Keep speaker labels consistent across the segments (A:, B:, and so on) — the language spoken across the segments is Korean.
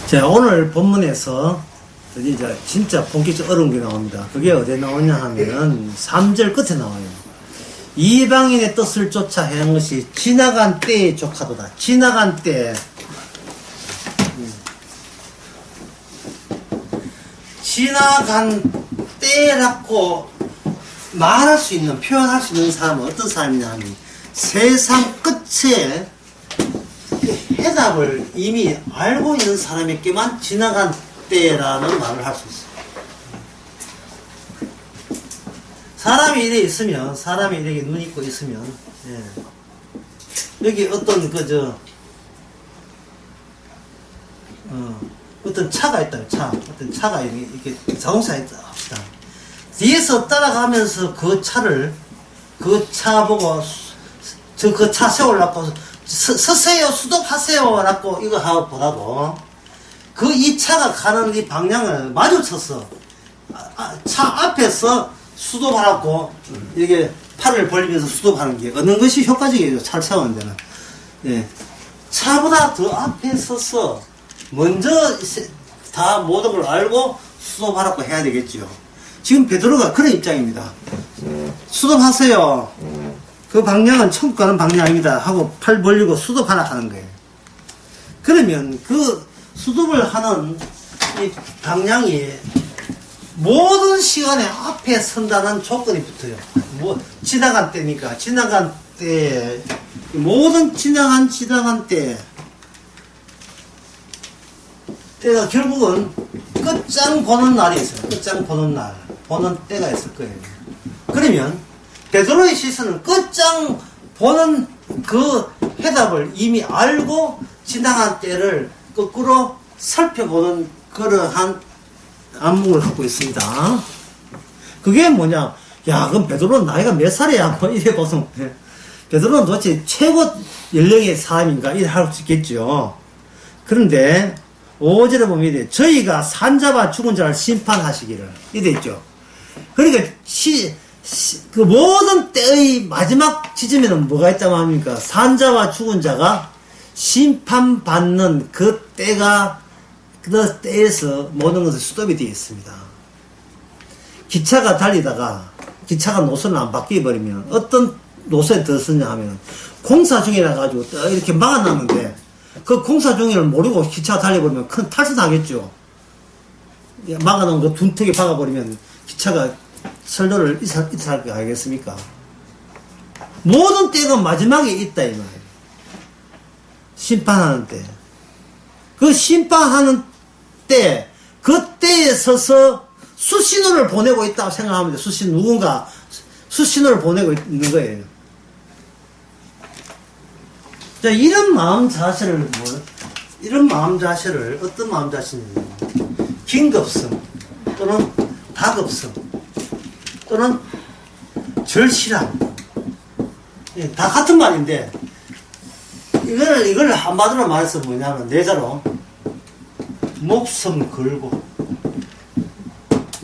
A: 자, 오늘 본문에서 이제 진짜 본격적 어려운 게 나옵니다. 그게 어디에 나오냐 하면은 3절 끝에 나와요. 이방인의 뜻을 쫓아 행한 것이 지나간 때에 족하도다. 지나간 때. 지나간 때라고 말할 수 있는, 표현할 수 있는 사람은 어떤 사람이냐 하면 세상 끝에 해답을 이미 알고 있는 사람에게만 지나간 때라는 말을 할 수 있어요. 사람이 이래 있으면, 사람이 이렇게 눈 있고 있으면, 여기 어떤 어떤 차가 있다, 차. 어떤 차가 이렇게 자동차에 있다 합시다. 뒤에서 따라가면서 그 차 보고, 그 차 세우려고, 서세요, 수도하세요, 라고 이거 하고보다도, 이 차가 가는 이 방향을 마주쳐서, 차 앞에서 수도하라고, 이렇게 팔을 벌리면서 수도하는 게 어느 것이 효과적이에요, 차를 세우는 데는. 예. 차보다 더 앞에 서서, 먼저 다 모든 걸 알고 수도하라고 해야 되겠죠. 지금 베드로가 그런 입장입니다. 수도하세요. 그 방향은 천국 가는 방향입니다. 하고 팔 벌리고 수도하라 하는 거예요. 그러면 그 수도를 하는 이 방향이 모든 시간에 앞에 선다는 조건이 붙어요. 지나간 때니까. 지나간 때, 모든 지나간 때가 결국은 끝장 보는 날이 있어요. 끝장 보는 날. 보는 때가 있을 거예요. 그러면 베드로의 시선은 끝장 보는 그 해답을 이미 알고 지나간 때를 거꾸로 살펴보는 그러한 안목을 갖고 있습니다. 그게 뭐냐? 야, 그럼 베드로는 나이가 몇 살이야? 뭐 이래 보면 베드로는 도대체 최고 연령의 사람인가? 이래 할 수 있겠죠. 그런데 5절에 보면 이래, 저희가 산자와 죽은 자를 심판하시기를 이래 있죠. 그러니까 그 모든 때의 마지막 지점에는 뭐가 있다고 합니까? 산자와 죽은 자가 심판받는 그 때가, 그 때에서 모든 것이 스톱이 되어 있습니다. 기차가 달리다가 기차가 노선을 안 바뀌어버리면 어떤 노선에 들었느냐 하면 공사 중이라 가지고 이렇게 막아놨는데 그 공사 중인을 모르고 기차가 달려버리면 큰 탈선하겠죠. 막아놓은 거 둔턱에 박아버리면 기차가 선로를 이탈할 거 알겠습니까? 모든 때가 마지막에 있다 이 말이에요. 심판하는 때. 그 심판하는 때, 그 때에 서서 수신호를 보내고 있다고 생각합니다. 누군가 수신호를 보내고 있는 거예요. 자, 이런 마음 자세를 어떤 마음 자세냐면 긴급성 또는 다급성 또는 절실함, 다 같은 말인데 이걸 한마디로 말해서 뭐냐면 내자로 목숨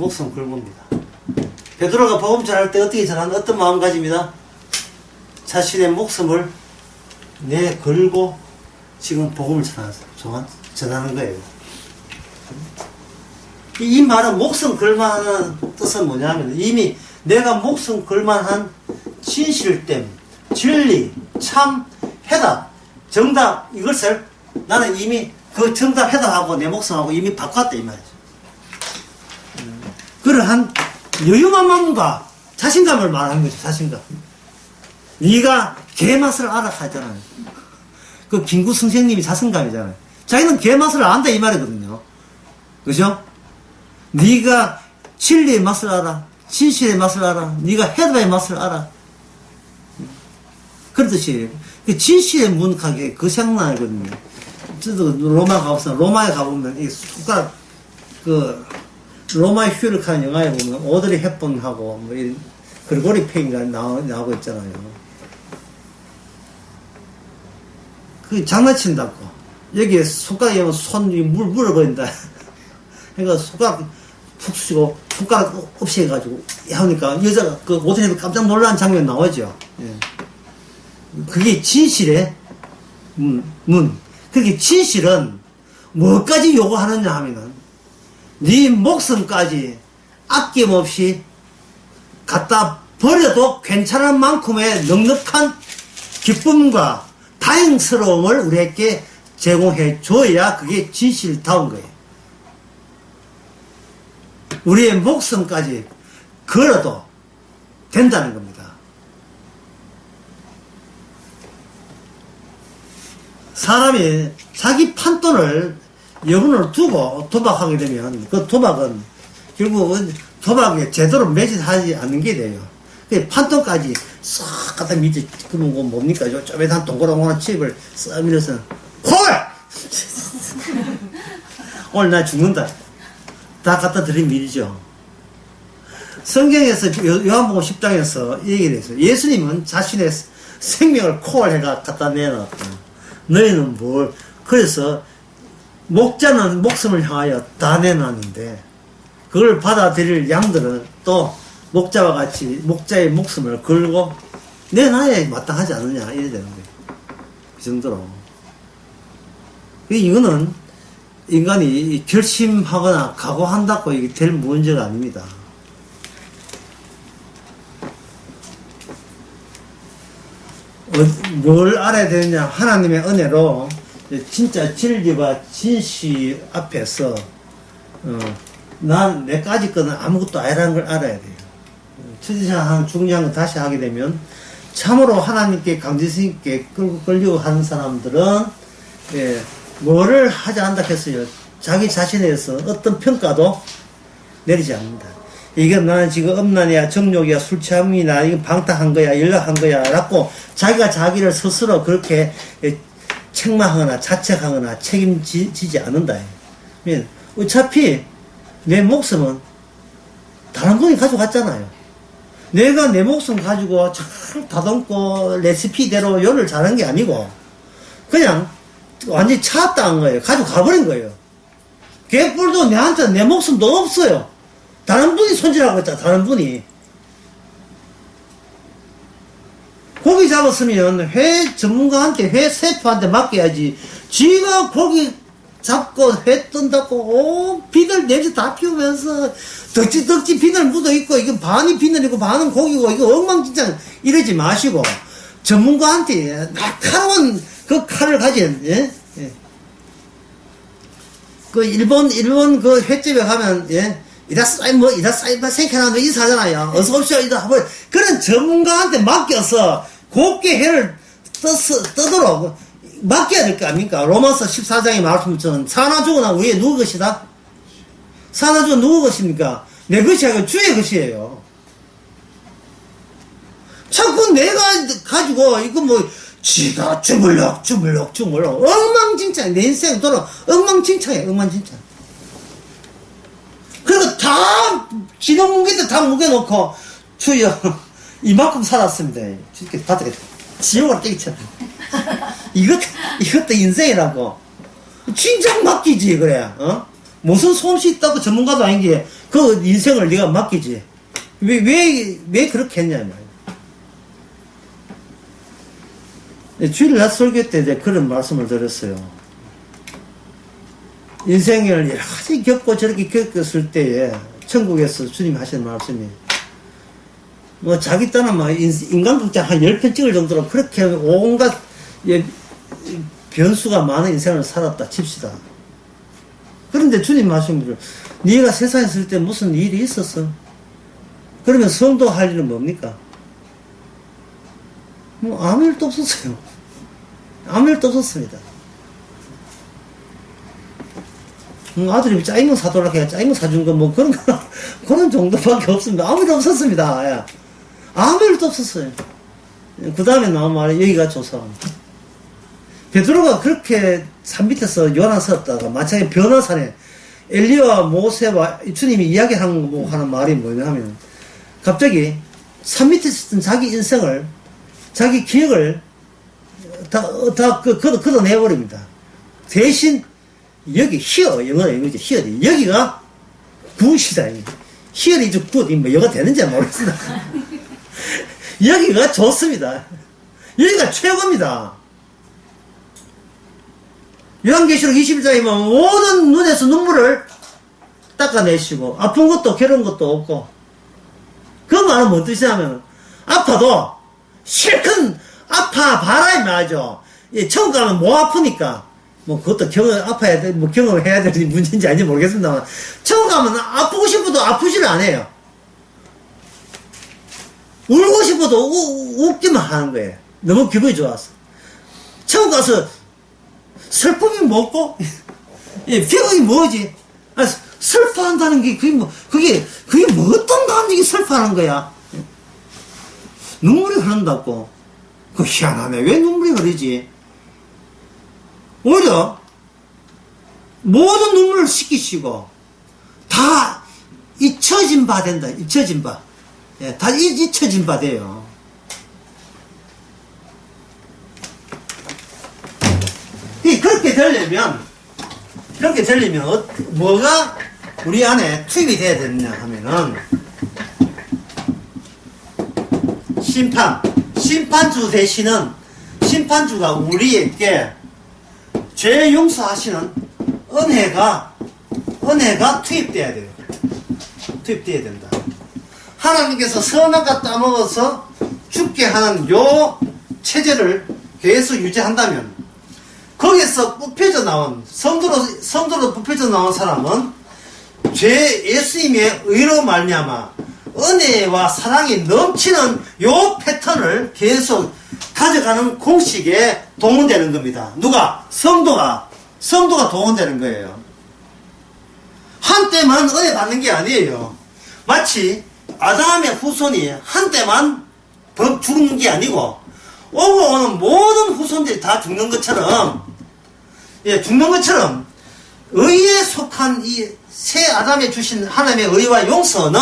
A: 걸고입니다. 베드로가 복음 전할 때 어떻게 전하는 어떤 마음가짐이다? 자신의 목숨을 걸고 지금 복음을 전하는 거예요. 이 말은 목숨 걸만한 뜻은 뭐냐면 이미 내가 목숨 걸만한 진실됨, 진리, 참, 해답, 정답 이것을 나는 이미 그 정답 해답하고 내 목숨하고 이미 바꿨다 이 말이죠. 그러한 여유만만과 자신감을 말하는 거죠. 자신감. 네가 개맛을 알아 하잖아요. 그 김구 선생님이 자신감이잖아요. 자기는 개맛을 안다 이 말이거든요. 그죠? 네가 진리의 맛을 알아. 진실의 맛을 알아. 네가 해답의 맛을 알아. 그렇듯이 진실의 문 가게 그 생각나거든요. 저도 로마에 가보면 이 손가락 로마의 휴일하는 영화에 보면 오드리 헵번하고 뭐 이 그리고리 페인가 나오고 있잖아요. 그 장난친다고 여기에 손가락에 오면 손이 물어버린다. 그러니까 손가락 푹 쓰고 손가락 없이 해가지고 하니까 여자가 그 오드리 헵번 깜짝 놀라는 장면 나오죠. 예. 그게 진실의 문. 그게 진실은 뭐까지 요구하느냐 하면은 네 목숨까지 아낌없이 갖다 버려도 괜찮은 만큼의 넉넉한 기쁨과 다행스러움을 우리에게 제공해 줘야 그게 진실다운 거예요. 우리의 목숨까지 걸어도 된다는 겁니다. 사람이 자기 판돈을 여분을 두고 도박하게 되면 그 도박은 결국은 도박에 제대로 매진하지 않는 게 돼요. 그 판돈까지 싹 갖다 밑에 그러면 뭐 뭡니까? 요 쪼매한 동그란 칩을 싹 밀어서 콜! 오늘 나 죽는다. 다 갖다 드린 일이죠. 성경에서 요한복음 10장에서 얘기를 했어요. 예수님은 자신의 생명을 콜해가 갖다 내놨다. 너희는 뭘? 그래서 목자는 목숨을 향하여 다 내놨는데 그걸 받아들일 양들은 또 목자와 같이 목자의 목숨을 걸고 내놔야 마땅하지 않느냐 이래 되는 거예요. 그 정도로. 이거는 인간이 결심하거나 각오한다고 이게 될 문제가 아닙니다. 뭘 알아야 되느냐. 하나님의 은혜로 진짜 진리와 진실 앞에서 난 내까지 거는 아무것도 아니라는 걸 알아야 돼요. 첫째상 중요한 거 다시 하게 되면 참으로 하나님께 강제스럽게 끌고 끌려고 하는 사람들은 뭐를 하지 않다 했어요. 자기 자신에 대해서 어떤 평가도 내리지 않는다. 이게 나는 지금 음란이야, 정욕이야, 술 취함이나, 이거 방탕한 거야, 연락한 거야, 라고 자기가 자기를 스스로 그렇게 책망하거나 자책하거나 책임지지 않는다. 어차피 내 목숨은 다른 분이 가져갔잖아요. 내가 내 목숨 가지고 잘 다듬고 레시피대로 요리를 잘한 게 아니고 그냥 완전히 차압당한 거예요. 가지고 가버린 거예요. 개뿔도 내한테 내 목숨도 없어요. 다른 분이 손질하고 있다. 다른 분이. 고기 잡았으면 회 전문가한테, 회 셰프한테 맡겨야지. 쥐가 고기 잡고 회 뜬다고 비늘 냄새 다 피우면서 덕지 비늘 묻어있고 이거 반이 비늘이고 반은 고기고 이거 엉망진창 이러지 마시고 전문가한테 날카로운 그 칼을 가진 그 일본 그 횟집에 가면 이다사이바 생겨나는 거 인사하잖아요. 어서 오십시오 이다 뭐 그런 전문가한테 맡겨서 곱게 회를 떠도록 맡겨야 될 거 아닙니까? 로마서 14장의 말씀처럼 사나 죽으나 위에 누구 것이다? 사나 죽은 누구 것입니까? 내 것이 아니고 주의 것이에요. 자꾸 내가 가지고 이거 뭐 지가 주물럭 엉망진창 내 인생 돌아 엉망진창이야. 그리고 다 지렁뭉개도 다 뭉개놓고 주여 이만큼 살았습니다. 이렇게 바닥에 지옥을 떼기쳐. 이것도 인생이라고. 진작 맡기지 그래. 무슨 솜씨 있다고 전문가도 아닌 게 그 인생을 네가 맡기지. 왜 그렇게 했냐 말이야. 주일날 설교 때 이제 그런 말씀을 드렸어요. 인생을 여러 가지 겪고 저렇게 겪었을 때에 천국에서 주님이 하시는 말씀이 뭐 자기 딴은 막 인간극장 한 10편 찍을 정도로 그렇게 온갖 변수가 많은 인생을 살았다 칩시다. 그런데 주님 말씀을 네가 세상에 있을 때 무슨 일이 있었어? 그러면 성도 할 일은 뭡니까? 뭐 아무 일도 없었어요. 아무 일도 없었습니다. 아들이 짜장면 사도록 해야 짜장면 사준 거 뭐 그런 정도밖에 없습니다. 아무 일 없었습니다. 야. 아무 일도 없었어요. 그 다음에 나온 말이 여기가 조사합니다. 베드로가 그렇게 산 밑에서 요한 썼다가 마찬가지 변호사네 엘리야와 모세와 주님이 이야기하는 말이 뭐냐 하면 갑자기 산 밑에 있었던 자기 인생을 자기 기억을 다 걷어내버립니다. 대신 여기 히어 영어로 이거죠. 히어 여기가 굿이다. 히어 이즈 굿 뭐 영어 되는지 모르겠습니다. 여기가 좋습니다. 여기가 최고입니다. 요한계시록 21장에 보면 모든 눈에서 눈물을 닦아내시고 아픈 것도 괴로운 것도 없고 그 말은 뭔 뜻이냐면 아파도 실컷 아파봐라 이 말이죠. 예, 처음 가면 뭐 아프니까 뭐 그것도 아파야 돼, 뭐 경험을 해야 되는 문제인지 아닌지 모르겠습니다만 처음 가면 아프고 싶어도 아프지를 않아요. 울고 싶어도 웃기만 하는 거예요. 너무 기분이 좋아서. 처음 가서 슬픔이 뭐고? 예, 비극이 뭐지? 아, 슬퍼한다는 게 그게 뭐 어떤 감정이 슬퍼하는 거야? 눈물이 흐른다고. 그 희한하네. 왜 눈물이 흐르지? 오히려 모든 눈물을 씻기시고 다 잊혀진 바 된다. 잊혀진 바. 예, 다 잊혀진 바 돼요. 그렇게 되려면 뭐가 우리 안에 투입이 돼야 되느냐 하면은 심판주 대신은 심판주가 우리에게 죄 용서하시는 은혜가 투입돼야 돼요. 투입돼야 된다. 하나님께서 선악과 따먹어서 죽게 하는 요 체제를 계속 유지한다면 거기서 뽑혀져 나온 성도로 뽑혀져 나온 사람은 예수님의 의로 말미암아 은혜와 사랑이 넘치는 요 패턴을 계속 가져가는 공식에 동원되는 겁니다. 누가? 성도가 동원되는 거예요. 한때만 은혜 받는 게 아니에요. 마치 아담의 후손이 한때만 죽는 게 아니고 오고 오는 모든 후손들이 다 죽는 것처럼 의에 속한 이 새 아담에 주신 하나님의 의와 용서는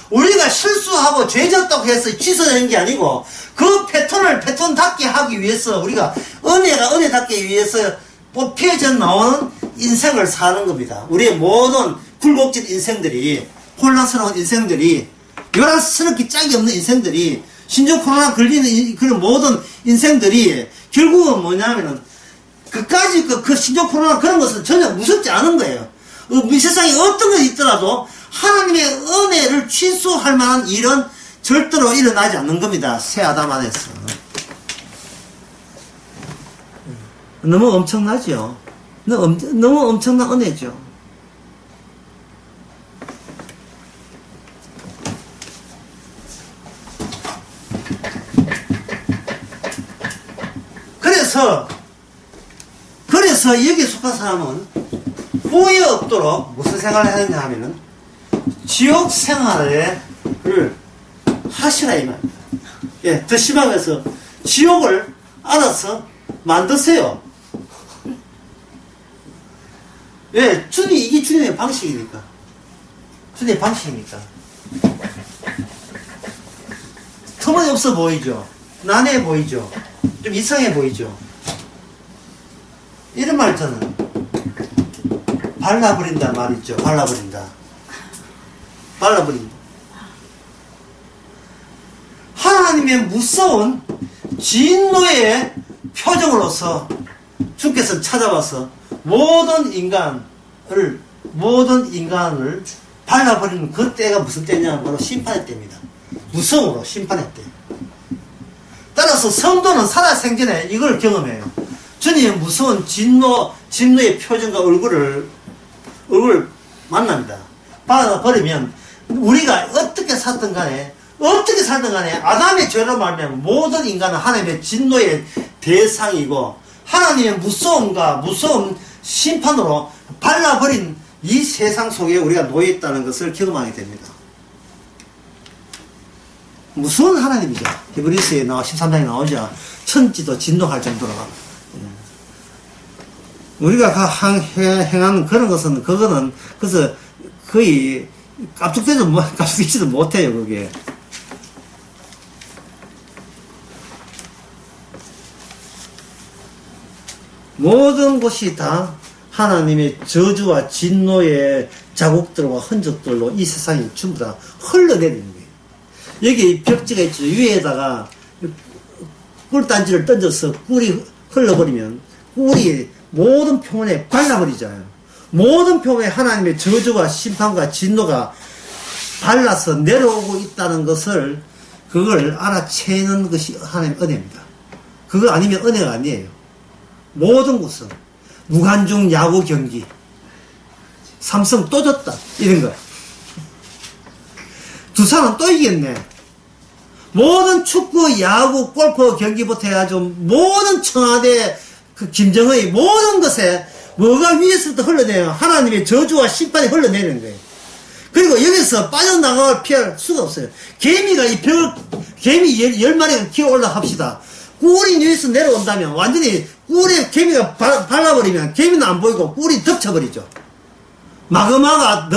A: 우리가 실수하고 죄졌다고 해서 취소되는 게 아니고 그 패턴답게 하기 위해서 우리가 은혜답게 위해서 뽑혀져 나오는 인생을 사는 겁니다. 우리의 모든 굴곡진 인생들이, 혼란스러운 인생들이, 요란스럽게 짝이 없는 인생들이, 신종 코로나 걸리는 그런 모든 인생들이 결국은 뭐냐면은 그까지 그 신종 코로나 그런 것은 전혀 무섭지 않은 거예요. 이 세상에 어떤 것이 있더라도 하나님의 은혜를 취소할 만한 일은 절대로 일어나지 않는 겁니다. 새 아담 안에서. 너무 엄청나죠. 너무 엄청난 은혜죠. 그래서 여기에 속한 사람은 후회 없도록 무슨 생각을 해야 되냐 하면은 지옥 생활을 하시라 이 말입니다. 예, 더 심하게 해서 지옥을 알아서 만드세요. 예, 이게 주님의 방식이니까. 주님의 방식이니까. 터무니없어 보이죠? 난해 보이죠? 좀 이상해 보이죠? 이런 말 저는 발라버린다 말이죠. 발라버린다. 하나님의 무서운 진노의 표정으로서 주께서 찾아와서 모든 인간을 발라버리는 그 때가 무슨 때냐? 바로 심판의 때입니다. 무서움으로 심판의 때. 따라서 성도는 살아생전에 이걸 경험해요. 주님의 무서운 진노의 표정과 얼굴을 만납니다. 받아버리면 우리가 어떻게 살든 간에 아담의 죄로 말하면 모든 인간은 하나님의 진노의 대상이고 하나님의 무서운 심판으로 발라버린 이 세상 속에 우리가 놓여있다는 것을 경험하게 됩니다. 무서운 하나님이죠. 히브리서에 13장에 나오죠. 천지도 진동할 정도로. 우리가 행하는 그런 것은, 그래서 거의 깝죽되지도 못해요, 그게. 모든 것이 다 하나님의 저주와 진노의 자국들과 흔적들로 이 세상이 전부 다 흘러내리는 거예요. 여기 벽지가 있죠. 위에다가 꿀단지를 던져서 꿀이 흘러버리면 꿀이
B: 모든 표면에 발라버리잖아요. 모든 표면에 하나님의 저주와 심판과 진노가 발라서 내려오고 있다는 것을, 그걸 알아채는 것이 하나님의 은혜입니다. 그거 아니면 은혜가 아니에요. 모든 곳은 무관중 야구 경기, 삼성 또 졌다 이런 거, 두산은 또 이겼네. 모든 축구, 야구, 골프 경기부터 해가지고 모든 청와대, 그 김정은의 모든 것에 뭐가 위에서부터 흘러내요? 하나님의 저주와 심판이 흘러내리는 거예요. 그리고 여기서 빠져나갈 피할 수가 없어요. 개미가 개미 10마리가 기어 올라 합시다. 꿀이 위에서 내려온다면 완전히 꿀에 개미가 발라버리면 개미는 안 보이고 꿀이 덮쳐버리죠. 마그마가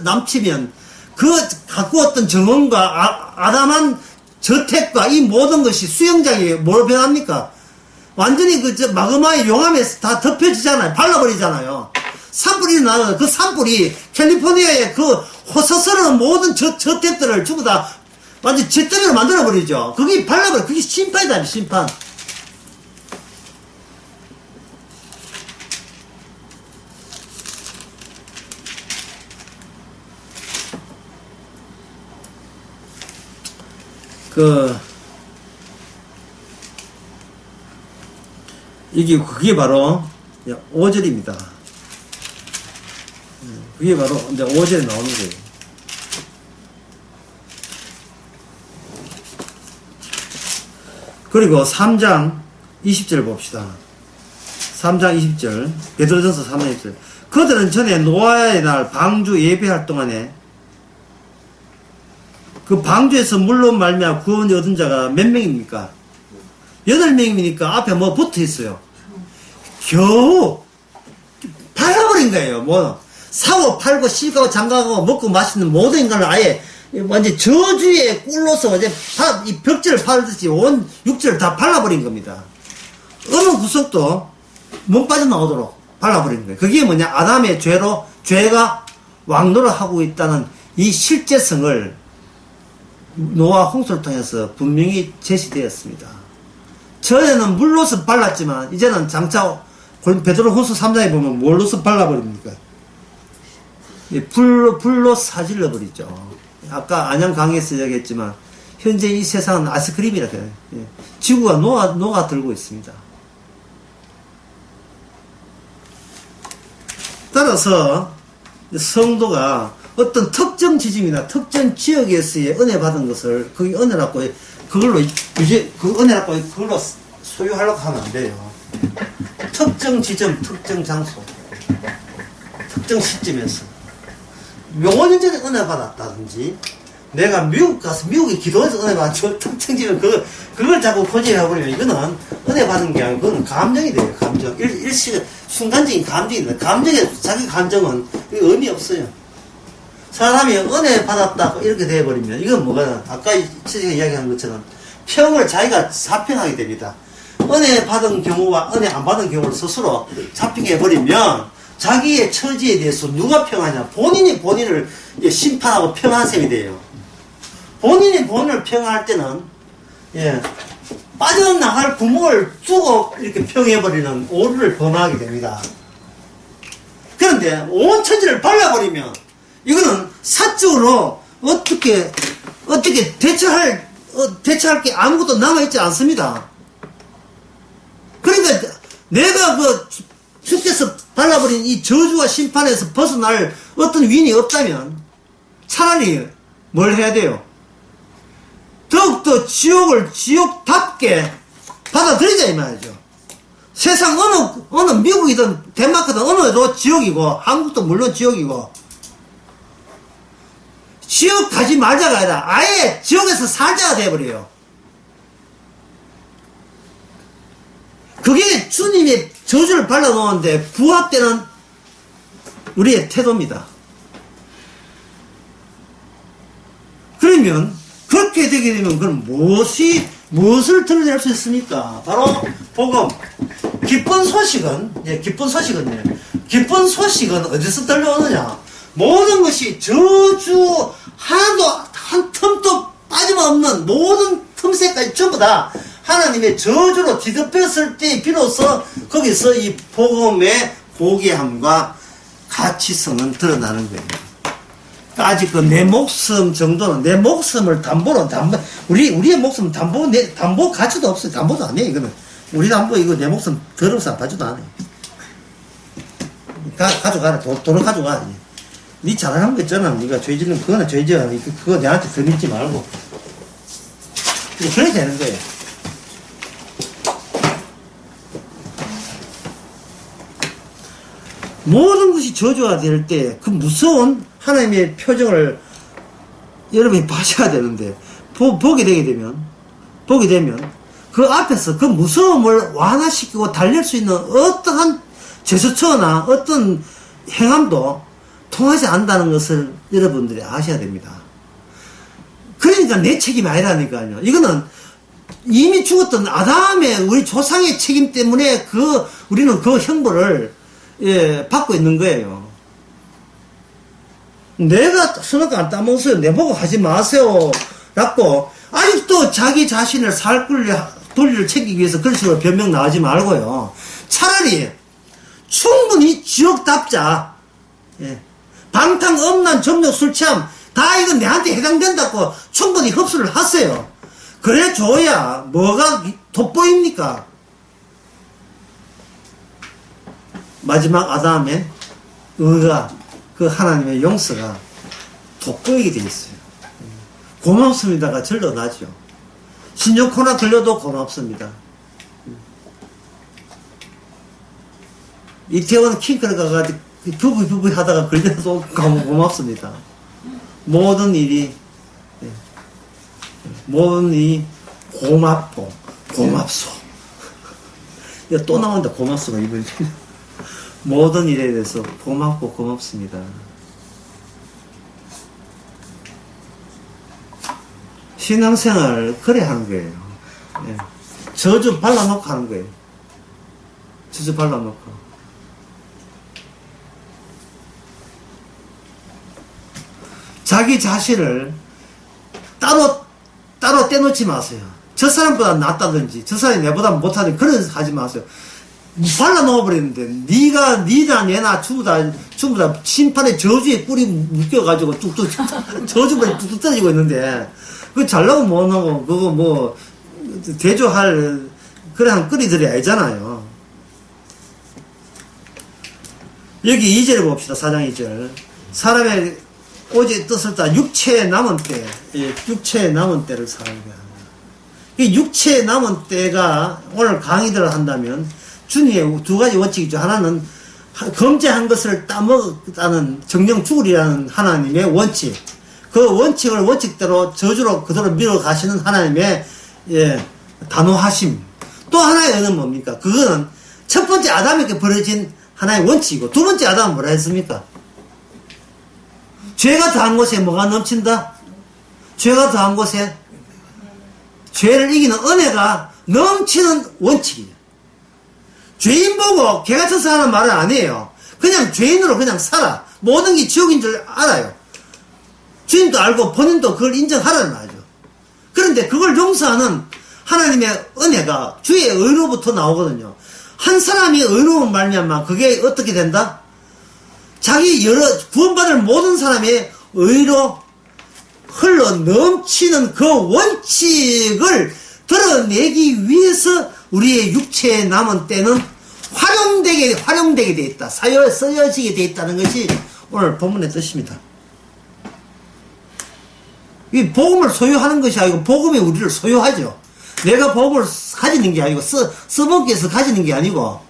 B: 남치면 그 갖고 왔던 정원과 아담한 저택과 이 모든 것이 수영장이 뭘 변합니까? 완전히 마그마의 용암에서 다 덮여지잖아요. 발라버리잖아요. 산불이 나요. 그 산불이 캘리포니아의 그 호서스러운 모든 저택들을 전부 다 완전 잿더미로 만들어버리죠. 그게 발라버려. 그게 심판이다, 심판. 그게 바로 5절입니다. 그게 바로 이제 5절에 나오는 거예요. 그리고 3장 20절 봅시다. 3장 20절. 베드로전서 3장 20절. 그들은 전에 노아의 날 방주 예배할 동안에 그 방주에서 물로 말미암아 구원을 얻은 자가 몇 명입니까? 8명이니까 앞에 뭐 붙어 있어요. 겨우 팔아버린 거예요. 뭐 사고 팔고 씻고 장가가고 먹고 마시는 모든 인간을 아예 완전 저주의 꿀로서 이제 이 벽지를 팔듯이 온 육지를 다 발라버린 겁니다. 어느 구석도 못 빠져나오도록 발라버린 거예요. 그게 뭐냐? 아담의 죄가 왕노를 하고 있다는 이 실제성을 노아 홍수를 통해서 분명히 제시되었습니다. 전에는 물로서 발랐지만 이제는 장차 베드로후서 3장에 보면 뭘로서 발라버립니까? 불로 사질러 버리죠. 아까 안양 강의에서 이야기했지만 현재 이 세상은 아이스크림이라 해요. 지구가 녹아 들고 있습니다. 따라서 성도가 어떤 특정 지점이나 특정 지역에서의 은혜 받은 것을 그게 은혜라고 그걸로 그걸로 소유하려고 하면 안 돼요. 특정 지점, 특정 장소, 특정 시점에서 몇 년 전에 은혜 받았다든지 내가 미국 가서 미국에 기도해서 은혜 받은 특정 지점 그걸 자꾸 고집해버리면 이거는 은혜 받은 게 아니고 그건 감정이 돼요. 감정 일시간 순간적인 감정이 감정에 자기 감정은 의미 없어요. 사람이 은혜 받았다 이렇게 돼버리면 이건 뭐가 아까 지금 이야기한 것처럼 평을 자기가 자평하게 됩니다. 은혜 받은 경우와 은혜 안 받은 경우를 스스로 자평해 버리면 자기의 처지에 대해서 누가 평하냐? 본인이 본인을 심판하고 평한 셈이 돼요. 본인이 본인을 평할 때는 빠져나갈 구멍을 두고 이렇게 평해버리는 오류를 범하게 됩니다. 그런데 온 처지를 발라버리면 이거는 사적으로 어떻게 대처할 게 아무것도 남아있지 않습니다. 그러니까 내가 주께서 발라버린 이 저주와 심판에서 벗어날 어떤 윈이 없다면 차라리 뭘 해야 돼요? 더욱더 지옥을 지옥답게 받아들이자 이 말이죠. 세상 어느 미국이든 덴마크든 어느도 지옥이고 한국도 물론 지옥이고 지옥 가지 말자가 아니라 아예 지옥에서 살자가 돼버려요. 그게 주님의 저주를 발라놓았는데 부합되는 우리의 태도입니다. 그러면 그렇게 되게 되면 그럼 무엇을 드러낼 수 있습니까? 바로 복음. 기쁜 소식은 기쁜 소식은 어디서 들려오느냐? 모든 것이 저주 하나도 한 틈도 빠짐없는 모든 틈새까지 전부 다
A: 하나님의 저주로 뒤덮였을 때 비로소 거기서 이 복음의 고귀함과 가치성은 드러나는 거예요. 아직 그 내 목숨 정도는, 내 목숨을 우리의 목숨 담보 가치도 없어요. 담보도 안 해요, 이거는. 우리 담보 이거 내 목숨 더러워서 안 봐줘도 안 해. 가져가라. 돈을 가져가. 니 잘하는 거 있잖아. 니가 죄 짓는 그거는 죄지야. 그거 내한테 더 믿지 말고. 그래야 되는 거예요. 모든 것이 저주가 될 때 그 무서운 하나님의 표정을 여러분이 봐셔야 되는데 보게 되면 그 앞에서 그 무서움을 완화시키고 달랠 수 있는 어떠한 제스처나 어떤 행함도 통하지 않는다는 것을 여러분들이 아셔야 됩니다. 그러니까 내 책임이 아니라니까요. 이거는 이미 죽었던 아담의 우리 조상의 책임 때문에 우리는 그 형벌을 받고 있는 거예요. 내가 선악과 안 따먹었어요. 내보고 하지 마세요. 라고 아직도 자기 자신을 살 도리를 챙기기 위해서 그런 식으로 변명 나오지 말고요. 차라리 충분히 지옥답자, 방탕, 음란, 점력, 술 취함 다 이건 내한테 해당된다고 충분히 흡수를 하세요. 그래 줘야 뭐가 돋보입니까? 마지막 아담의 의가 그 하나님의 용서가 돋보이게 되어 있어요. 고맙습니다가 절로 나죠. 신종 코나 걸려도 고맙습니다. 이태원 킹크를 가가지고 부부 하다가 걸려도 고맙습니다. 모든 일이 고맙소. 또 나온다. 고맙소가 이번에. 모든 일에 대해서 고맙고 고맙습니다. 신앙생활 그래 하는 거예요. 저주 발라놓고 하는 거예요. 저주 발라놓고. 자기 자신을 따로 떼놓지 마세요. 저 사람보다 낫다든지 저 사람이 내보다 못하든지 그런 하지 마세요. 발라놓아버리는데 니나 얘나 전부 다 심판의 저주의 뿔이 묶여가지고 뚝뚝 저주물이 뚝뚝 떨어지고 있는데 그거 잘나고 못하고 그거 뭐 대조할 그런 끓이들이 아니잖아요. 여기 2절에 봅시다. 4장 2절. 사람의 오직 뜻을 따라 육체의 남은 때를 살아야 합니다. 이 육체의 남은 때가 오늘 강의들을 한다면 주님의 두 가지 원칙이죠. 하나는 검제한 것을 따먹다는 정령 죽으리라는 하나님의 원칙. 그 원칙을 원칙대로 저주로 그대로 밀어가시는 하나님의 단호하심. 또 하나의 의는 뭡니까? 그거는 첫 번째 아담에게 벌어진 하나의 원칙이고 두 번째 아담은 뭐라 했습니까? 죄가 더한 곳에 뭐가 넘친다? 죄가 더한 곳에 죄를 이기는 은혜가 넘치는 원칙이에요. 죄인 보고 개가 쳐서 하는 말은 아니에요. 그냥 죄인으로 그냥 살아. 모든 게 지옥인 줄 알아요. 주님도 알고 본인도 그걸 인정하라는 말이죠. 그런데 그걸 용서하는 하나님의 은혜가 주의 의로부터 나오거든요. 한 사람이 의로운 말미암아 그게 어떻게 된다? 자기 구원받을 모든 사람의 의로 흘러 넘치는 그 원칙을 드러내기 위해서 우리의 육체에 남은 때는 활용되게 되어 있다. 쓰여지게 되어 있다는 것이 오늘 본문의 뜻입니다. 이 복음을 소유하는 것이 아니고 복음이 우리를 소유하죠. 내가 복음을 가지는 게 아니고 써먹기 위해서 가지는 게 아니고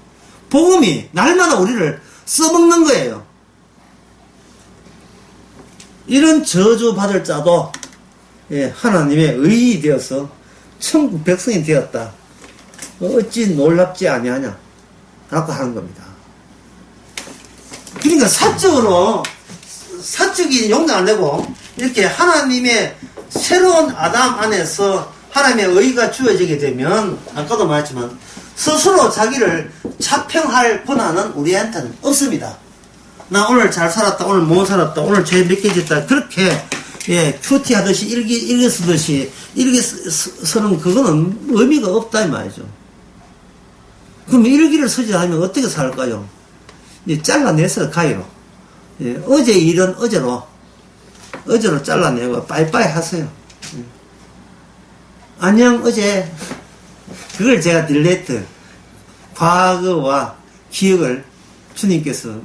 A: 복음이 날마다 우리를 써먹는 거예요. 이런 저주받을 자도 하나님의 의인이 되어서 천국 백성이 되었다. 어찌 놀랍지 아니하냐 라고 하는 겁니다. 그러니까 사적인 용납 안 되고 이렇게 하나님의 새로운 아담 안에서 하나님의 의가 주어지게 되면 아까도 말했지만 스스로 자기를 차평할 권한은 우리한테는 없습니다. 나 오늘 잘 살았다, 오늘 못 살았다, 오늘 죄 몇 개 짓다 그렇게
B: 예, 큐티 하듯이 일기 쓰듯이 일기 쓰는 그거는 의미가 없다 이 말이죠. 그럼 일기를 쓰지 않으면 어떻게 살까요? 예, 잘라내서 가요. 예, 어제 일은 어제로 잘라내고 빠이빠이 하세요. 예. 안녕 어제 그걸 제가 딜레이트 과거와 기억을 주님께서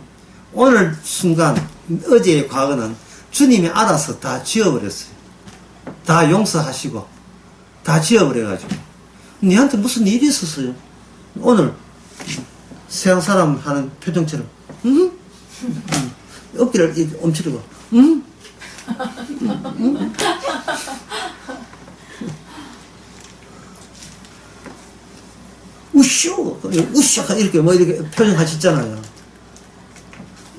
B: 오늘 순간 어제의 과거는 주님이 알아서 다 지워버렸어요. 다 용서하시고 다 지워버려가지고 니한테 무슨 일이 있었어요? 오늘 서양 사람 하는 표정처럼 어깨를 이렇게 엄지르고 우쇼 이렇게 뭐 이렇게 표정하셨잖아요.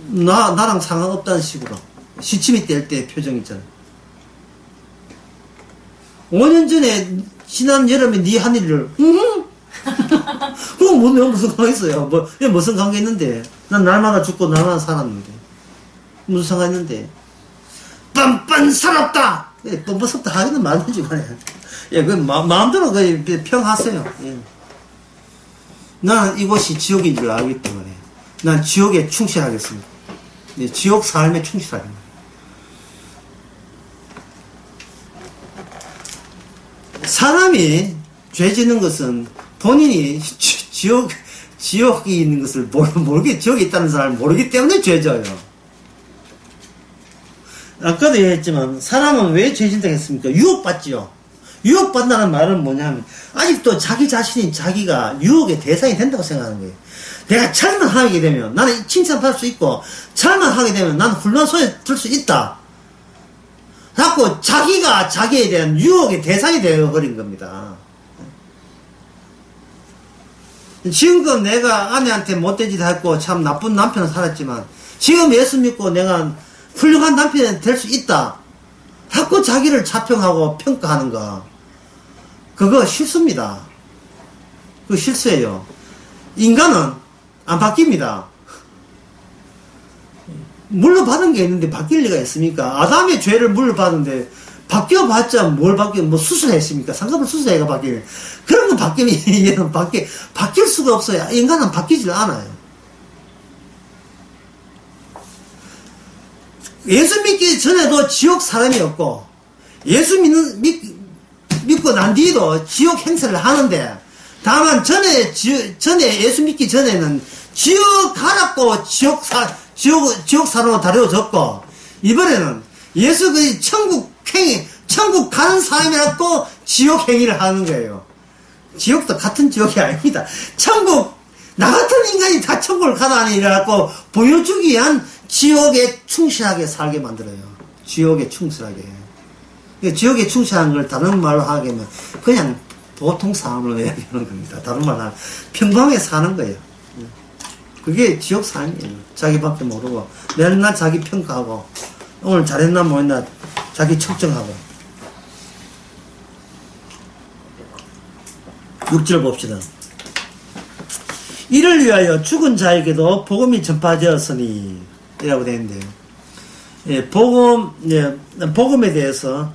B: 나랑 상관없다는 식으로 시침이 뗄 때 표정 있잖아요. 5년 전에 지난 여름에 네 한 일을 그럼 뭐 내가 무슨 관계 있어요? 뭐 무슨 관계 있는데? 난 날마다 죽고 날마다 살았는데 무슨 상관 있는데? 뻔뻔 살았다. 뻔뻔 살았다 하기는 맞는지만 예, 그 마음대로 그 평하세요. 예. 나는 이곳이 지옥인 줄 알기 때문에 난 지옥에 충실하겠습니다. 예, 지옥 삶에 충실하겠습니다. 사람이 죄 짓는 것은 본인이 지옥이 있는 것을 모르게 지옥에 있다는 사람을 모르기 때문에 죄져요. 아까도 얘기했지만 사람은 왜 죄 짓는다고 했습니까? 유혹받지요. 유혹받는다는 말은 뭐냐면 아직도 자기 자신이 자기가 유혹의 대상이 된다고 생각하는 거예요. 내가 잘만 하게 되면 나는 칭찬받을 수 있고 잘만 하게 되면 나는 훌륭한 소리 들 수 있다. 자꾸 자기가 자기에 대한 유혹의 대상이 되어버린 겁니다. 지금껏 내가 아내한테 못된 짓 했고 참 나쁜 남편을 살았지만 지금 예수 믿고 내가 훌륭한 남편이 될 수 있다. 자꾸 자기를 자평하고 평가하는 거 그거 실수입니다. 그거 실수예요. 인간은 안 바뀝니다. 물러받은 게 있는데 바뀔 리가 있습니까? 아담의 죄를 물러받는데 바뀌어봤자 뭘 뭐 수술했습니까? 상급을 수술해가 바뀌네. 그런 건 바뀌면 얘는 바뀔 수가 없어요. 인간은 바뀌질 않아요. 예수 믿기 전에도 지옥 사람이었고 예수 믿고 난 뒤에도 지옥 행세를 하는데 다만 전에 예수 믿기 전에는 지옥 가라고 지옥 사람으로 다려졌고 이번에는 예수 그 천국 가는 사람이라고 지옥 행위를 하는 거예요. 지옥도 같은 지옥이 아닙니다. 나 같은 인간이 다 천국을 가다니 이래갖고 보여주기 위한 지옥에 충실하게 살게 만들어요. 지옥에 충실하게. 지옥에 충실한 걸 다른 말로 하게 하면 그냥 보통 사람으로 이야기하는 겁니다. 다른 말로 하면 평범하게 사는 거예요. 그게 지옥 삶이에요. 자기밖에 모르고 맨날 자기 평가하고 오늘 잘했나 못했나 자기 측정하고. 6절 봅시다. 이를 위하여 죽은 자에게도 복음이 전파되었으니 이라고 되어 있는데요. 예, 복음에 대해서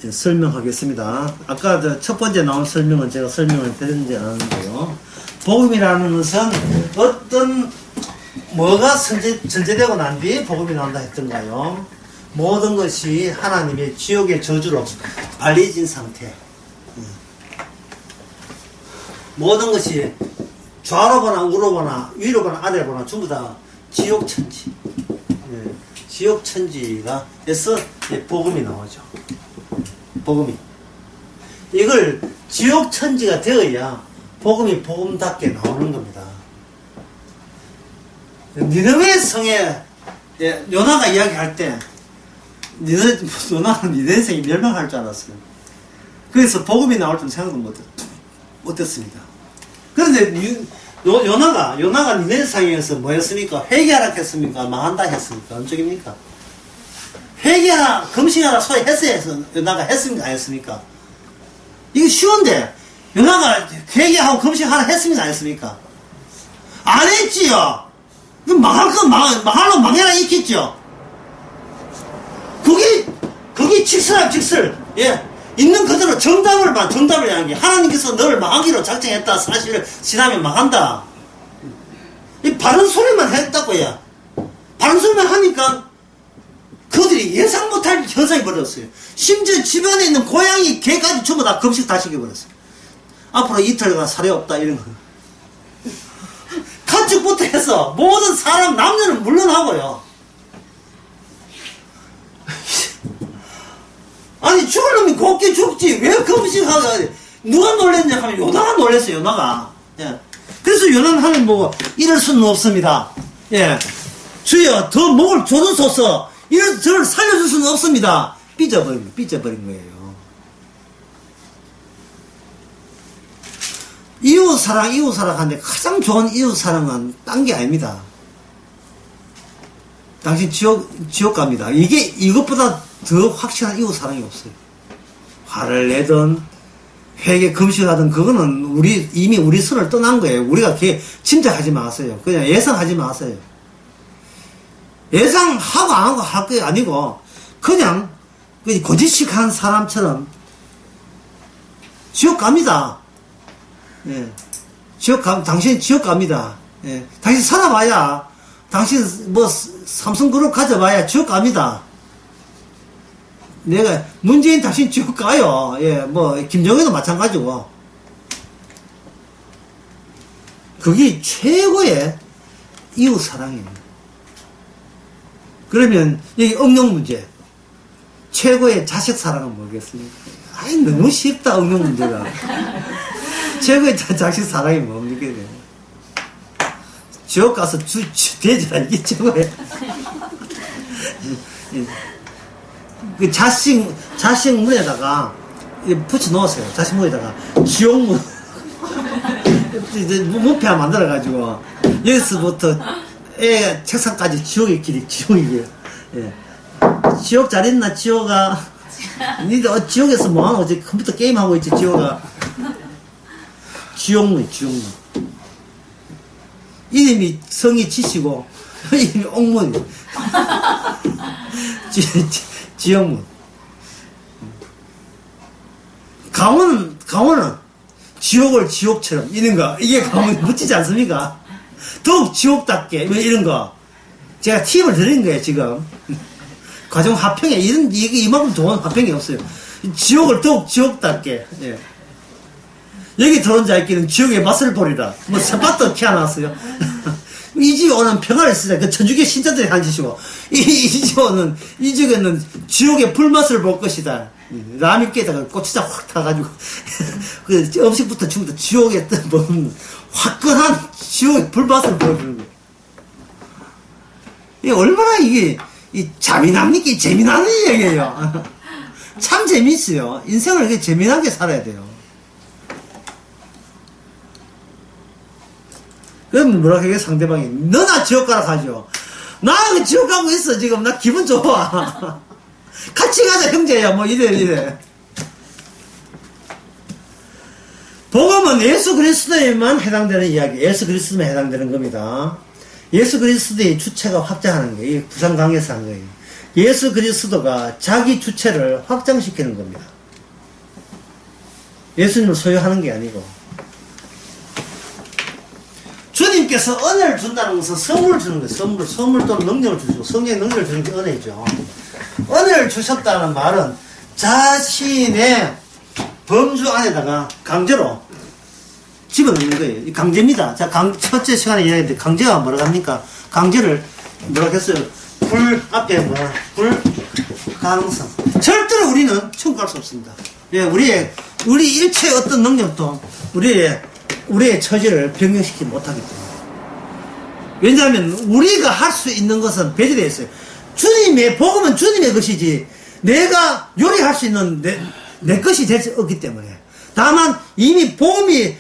B: 설명하겠습니다. 아까 첫 번째 나온 설명은 제가 설명을 드렸는지 아는데요. 복음이라는 것은 뭐가 전제되고 난 뒤에 복음이 나온다 했던가요? 모든 것이 하나님의 지옥의 저주로 발리진 상태. 모든 것이 좌로 보나 우로 보나 위로 보나 아래로 보나 전부 다 지옥 천지. 지옥 천지가 해서 복음이 나오죠. 복음이. 이걸 지옥 천지가 되어야 복음이 복음답게 나오는 겁니다. 니느웨 성에 요나가 이야기할 때 요나는 니느웨 성이 멸망할 줄 알았어요. 그래서 복음이 나올 줄 생각도 못했습니다. 그런데 요나가 니느웨 성에서 뭐였습니까? 회개하라 했습니까? 망한다 했습니까? 어느 쪽입니까? 회개하라, 금식하라 소리 했어요. 요나가 했습니까? 안 했습니까? 이거 쉬운데 요나가 회개하고 금식하라 했습니까? 안 했습니까? 안 했지요. 그럼 망할 건 망하러 망해라 있겠죠. 그게
A: 직설. 예. 있는 그대로 정답을 향한 게 하나님께서 너를 망하기로 작정했다 사실을 지나면 망한다. 이 바른 소리만 했다고요. 바른 소리만 하니까 그들이 예상 못할 현상이 벌어졌어요. 심지어 집안에 있는 고양이, 개까지 전부 다 금식 다 시켜버렸어요. 앞으로 이틀간 살이 없다 이런 거. 가축부터 해서 모든 사람 남녀는 물론하고요. 아니 죽을 놈이 곱게 죽지 왜 금식하고 누가 놀랬냐 하면 요나가 놀랬어요. 요나가. 예. 그래서 요나는 하나님 보고 이럴 수는 없습니다. 예. 주여 더 목을 조져서서 이래서 저를 살려줄 수는 없습니다. 삐져버린 거예요. 이웃사랑 하는데 가장 좋은 이웃사랑은 딴 게 아닙니다. 당신 지옥 갑니다. 이것보다 더 확실한 이웃사랑이 없어요. 화를 내든 회개 금식하든 그거는 이미 우리 선을 떠난 거예요. 우리가 짐작하지 마세요. 그냥 예상하지 마세요. 예상하고 안 하고 할 게 아니고 그냥 고지식한 사람처럼 지옥 갑니다. 예. 당신 지옥 갑니다. 예. 당신 살아봐야, 당신 삼성그룹 가져봐야 지옥 갑니다. 문재인 당신 지옥 가요. 예, 김정은도 마찬가지고. 그게 최고의 이웃사랑이에요. 그러면, 여기 응용 문제. 최고의 자식사랑은 뭐겠습니까? 아이, 너무 쉽다, 응용 문제가. 최고의 자식사랑이 뭡니까? 지옥 가서 돼지라, 이게 최고의. 그 자식 문에다가 붙여 놓으세요. 자식 문에다가 지옥문. 문패 만들어가지고, 여기서부터 애 책상까지 지옥의 길이, 지옥이에요. 예. 지옥 잘 있나, 지옥아? 니들 지옥에서 뭐하노? 어제 컴퓨터 게임하고 있지, 지옥아. 지옥문. 이름이 성이 지시고, 이름이 옥문. 지옥문. 강원은 지옥을 지옥처럼, 이런 거. 이게 강원 멋지지 않습니까? 더욱 지옥답게, 이런 거. 제가 팁을 드린 거예요, 지금. 과정 화평에, 이만큼 좋은 화평이 없어요. 지옥을 더욱 지옥답게, 예. 여기 들어온 자끼는 지옥의 맛을 보리라. 새밭도 키워놨어요. 이 집에 오는 평화를 쓰자. 그 천주교 신자들이 한 짓이고, 이 지옥에는 지옥의 불맛을 볼 것이다. 라미께다가 고추장 확 타가지고, 그 음식부터 죽부터 지옥에 먹는 화끈한 지옥의 불맛을 보여주는 거예요. 이게 얼마나 재미납니까? 재미나는 얘기예요. 참 재밌어요. 인생을 이렇게 재미나게 살아야 돼요. 그러면 뭐라 그게 상대방이 너나 지옥 가라 하죠. 나 지옥 가고 있어 지금. 나 기분 좋아. 같이 가자 형제야. 이래. 복음은 예수 그리스도에만 해당되는 이야기. 예수 그리스도만 해당되는 겁니다. 예수 그리스도의 주체가 확장하는 거예요. 부산 강에서 한 거예요. 예수 그리스도가 자기 주체를 확장시키는 겁니다. 예수님을 소유하는 게 아니고. 주님께서 은혜를 준다는 것은 선물을 주는 거예요. 선물 또는 능력을 주시고, 성령의 능력을 주는 게 은혜죠. 은혜를 주셨다는 말은 자신의 범주 안에다가 강제로 집어넣는 거예요. 이 강제입니다. 자, 첫째 시간에 이야기했는데, 강제가 뭐라고 합니까? 강제를 뭐라고 했어요? 불가능성. 절대로 우리는 천국 갈 수 없습니다. 예, 우리 일체의 어떤 능력도 우리의 처지를 변경시키지 못하기 때문에. 왜냐하면 우리가 할 수 있는 것은 배제되어 있어요. 복음은 주님의 것이지 내가 요리할 수 있는 내 것이 될 수 없기 때문에. 다만 이미 복음의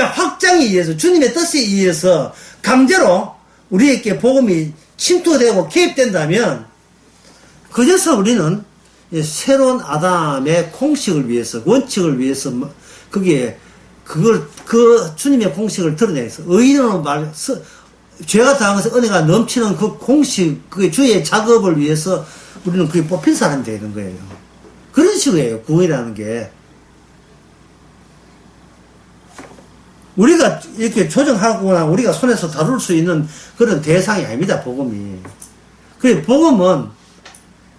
A: 확장에 의해서, 주님의 뜻에 의해서 강제로 우리에게 복음이 침투되고 개입된다면, 그래서 우리는 새로운 아담의 공식을 위해서, 원칙을 위해서, 그 주님의 공식을 드러내서, 의인으로 죄가 당해서 은혜가 넘치는 그 공식, 그 주의 작업을 위해서 우리는 그게 뽑힌 사람이 되는 거예요.
B: 그런 식이에요, 구원이라는 게. 우리가 이렇게 조정하거나 우리가 손에서 다룰 수 있는 그런 대상이 아닙니다, 복음이. 그래, 복음은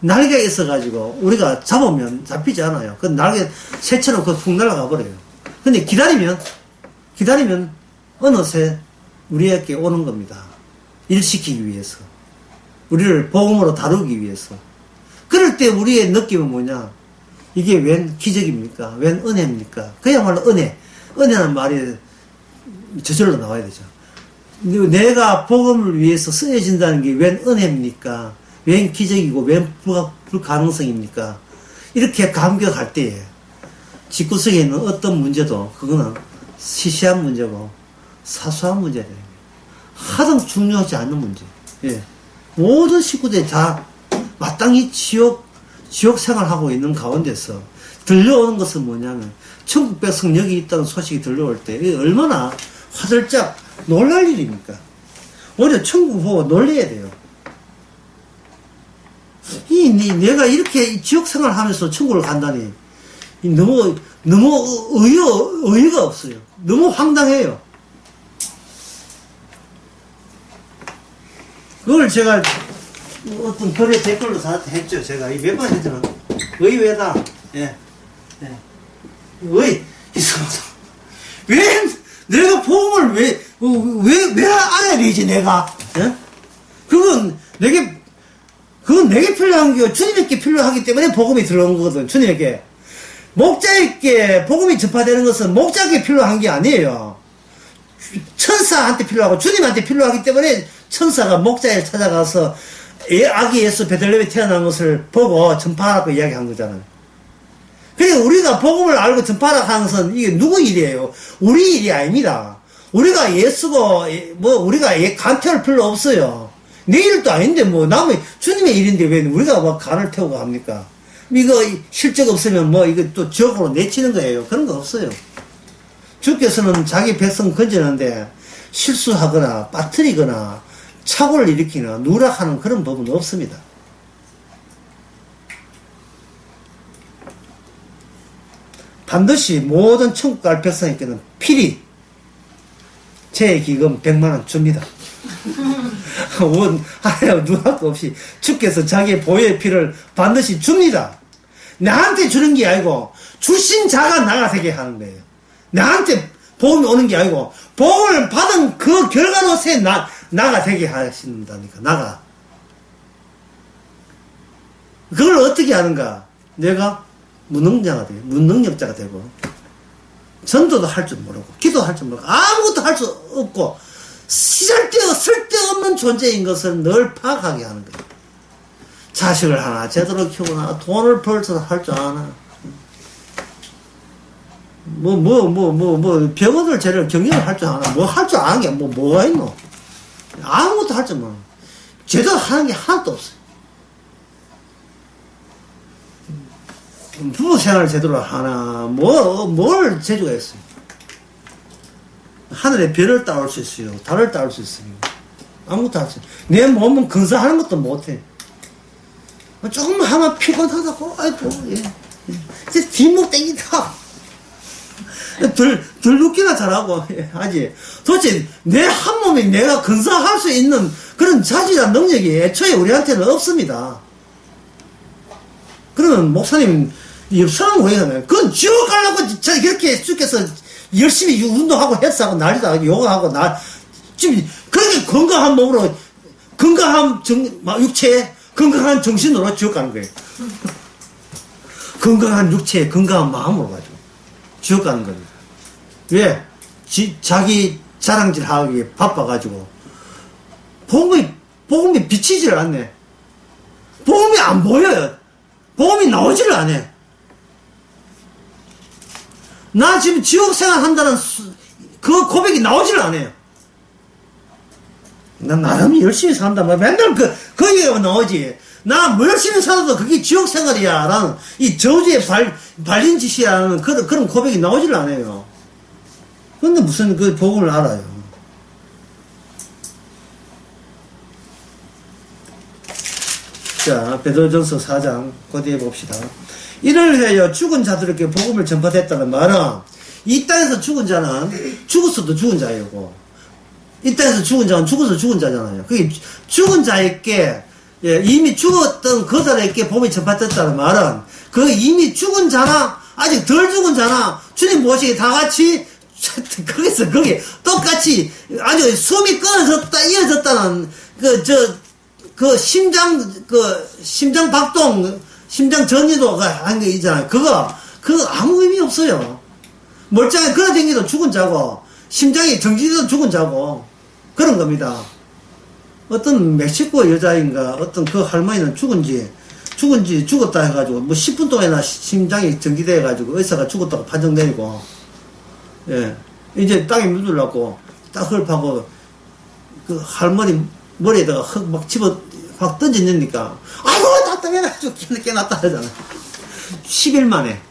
B: 날개가 있어가지고 우리가 잡으면 잡히지 않아요. 그 날개, 새처럼 훅 날아가 버려요. 근데 기다리면 어느새 우리에게 오는 겁니다. 일시키기 위해서. 우리를 복음으로 다루기 위해서. 그럴 때 우리의 느낌은 뭐냐? 이게 웬 기적입니까? 웬 은혜입니까? 그야말로 은혜. 은혜라는 말이 저절로 나와야 되죠. 내가 복음을 위해서 쓰여진다는 게 웬 은혜입니까? 웬 기적이고 웬 불가능성입니까? 이렇게 감격할 때에 집구석에 있는 어떤 문제도 그거는 시시한 문제고 사소한 문제예요. 하등 중요하지 않는 문제. 예. 모든 식구들이 다 마땅히 지옥 생활하고 있는 가운데서 들려오는 것은 뭐냐면 천국 백성 여기 있다는 소식이 들려올 때 얼마나 화들짝 놀랄 일입니까? 오히려 천국 보고 놀래야 돼요. 내가 이렇게 지옥 생활하면서 천국을 간다니 너무 의의가 없어요. 너무 황당해요. 그걸 제가 어떤 글에 댓글로 다 했죠. 제가 이 몇 번 했잖아. 의외다. 예. 예. 이상하다. 왜 내가 복음을 왜 알아야 되지, 내가? 예? 그건 내게 필요한 게 주님에게 필요하기 때문에 복음이 들어온 거거든, 주님에게. 목자에게 복음이 전파되는 것은 목자에게 필요한 게 아니에요. 천사한테 필요하고 주님한테 필요하기 때문에 천사가 목자에 찾아가서 아기 예수 베들레헴에 태어난 것을 보고 전파하라고 이야기한 거잖아요. 그러니까 우리가 복음을 알고 전파하라고 하는 것은 이게 누구 일이에요? 우리 일이 아닙니다. 우리가 예수고 우리가 간 태울 필요 없어요. 내 일도 아닌데 남의 주님의 일인데 왜 우리가 간을 태우고 합니까? 이거 실적 없으면 이거 또 지옥으로 내치는 거예요. 그런 거 없어요. 주께서는 자기 백성 건지는데 실수하거나 빠뜨리거나 착오를 일으키거나 누락하는 그런 법은 없습니다. 반드시 모든 천국 갈 백성에게는 필히 제 기금 100만원 줍니다. 누락도 없이 주께서 자기의 보혈의 피를 반드시 줍니다. 나한테 주는 게 아니고 주신 자가 나가 되게 하는 거예요. 나한테 복음이 오는 게 아니고 복음을 받은 그 결과로서 나가 되게 하신다니까. 나가. 그걸 어떻게 하는가? 내가 무능자가 돼요. 무능력자가 되고 전도도 할 줄 모르고 기도도 할 줄 모르고 아무것도 할 수 없고 쓸데없는 존재인 것을 늘 파악하게 하는 거예요. 자식을 하나 제대로 키우나 돈을 벌어서 할 줄 아나 병원을 제대로 경영을 할 줄 아나 할 줄 아는 게 뭐가 있노? 아무것도 할 줄 모르고 제대로 하는 게 하나도 없어요. 부부 생활을 제대로 하나 뭘 재주가 있어요. 하늘에 별을 따올 수 있어요. 달을 따올 수 있어요. 아무것도 할 수 있어요. 내 몸은 건사하는 것도 못해. 조금만 하면 피곤하다고. 아이고, 이제 뒷목 땡긴다. 덜 눕기나 잘하고, 하지. 도대체 내 한 몸이 내가 건사할 수 있는 그런 자질이나 능력이 애초에 우리한테는 없습니다. 그러면 목사님, 옆사람 왜 하나요? 그건 지옥 가려고 그렇게 주께서 열심히 운동하고 헬스하고 난리도 하고 요가하고 지금 그렇게 건강한 몸으로 건강한 육체에 건강한 정신으로 지옥 가는 거예요. 건강한 육체에 건강한 마음으로 가지고 지옥 가는 겁니다. 왜? 자기 자랑질 하기에 바빠가지고 복음이 비치질 않네. 복음이 안 보여요. 복음이 나오지를 않아. 나 지금 지옥 생활 한다는 그 고백이 나오지를 않아요. 난 나름 열심히 산다. 맨날 그 얘기가 나오지. 나 뭐 열심히 살아도 그게 지옥 생활이야. 라는 이 저주에 발린 짓이라는 그런 고백이 나오지를 않아요. 근데 무슨 그 복음을 알아요. 자, 베드로전서 4장 거기에 봅시다. 이를 위하여 죽은 자들에게 복음을 전파했다는 말은 이 땅에서 죽은 자는 죽었어도 죽은 자이고 이 땅에서 죽은 자는 죽어서 죽은 자잖아요. 그게 죽은 자에게 이미 죽었던 그들에게 복음이 전파됐다는 말은 그 이미 죽은 자나 아직 덜 죽은 자나 주님 모시기 다 같이 거기서 거기 똑같이 아주 숨이 끊어졌다 이어졌다는 심장 박동 심장 전이도가 한 게 있잖아요. 그거 아무 의미 없어요. 멀쩡하게 걸어다니도 죽은 자고 심장이 정지돼도 죽은 자고 그런 겁니다. 어떤 멕시코 여자인가 어떤 그 할머니는 죽었다 해가지고 뭐 10분 동안이나 심장이 정지돼 가지고 의사가 죽었다고 판정되고 이제 땅에 묻으려고 딱 헐파고 그 할머니 머리에다가 흙 막 집어 확 던지니까 아이고 답답해가지고 깨났다 하잖아. 10일 만에